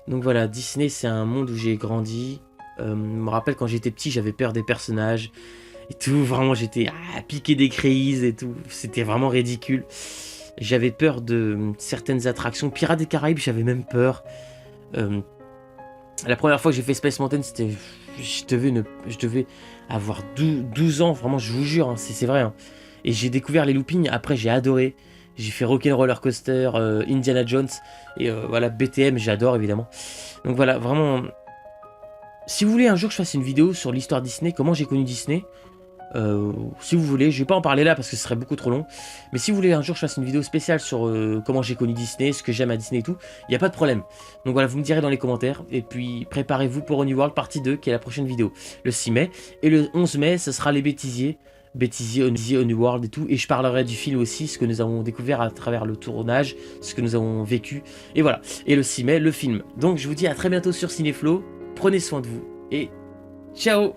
A: Donc voilà, Disney, c'est un monde où j'ai grandi. Je me rappelle quand j'étais petit, j'avais peur des personnages et tout. Vraiment, j'étais à piquer des crises et tout. C'était vraiment ridicule. J'avais peur de certaines attractions. Pirates des Caraïbes, j'avais même peur. La première fois que j'ai fait Space Mountain, c'était... Je devais avoir 12 ans, vraiment, je vous jure, hein, c'est vrai. Hein. Et j'ai découvert les loopings, après j'ai adoré. J'ai fait Rock'n'Roller Coaster, Indiana Jones, et voilà, BTM, j'adore évidemment. Donc voilà, vraiment... Si vous voulez un jour que je fasse une vidéo sur l'histoire Disney, comment j'ai connu Disney, si vous voulez, je vais pas en parler là parce que ce serait beaucoup trop long. Mais si vous voulez un jour que je fasse une vidéo spéciale sur comment j'ai connu Disney, ce que j'aime à Disney et tout, il n'y a pas de problème. Donc voilà, vous me direz dans les commentaires. Et puis préparez-vous pour A New World partie 2 qui est la prochaine vidéo, le 6 mai. Et le 11 mai, ce sera les bêtisiers, A New World et tout. Et je parlerai du film aussi, ce que nous avons découvert à travers le tournage, ce que nous avons vécu. Et voilà, et le 6 mai, le film. Donc je vous dis à très bientôt sur Cinéflo. Prenez soin de vous et ciao!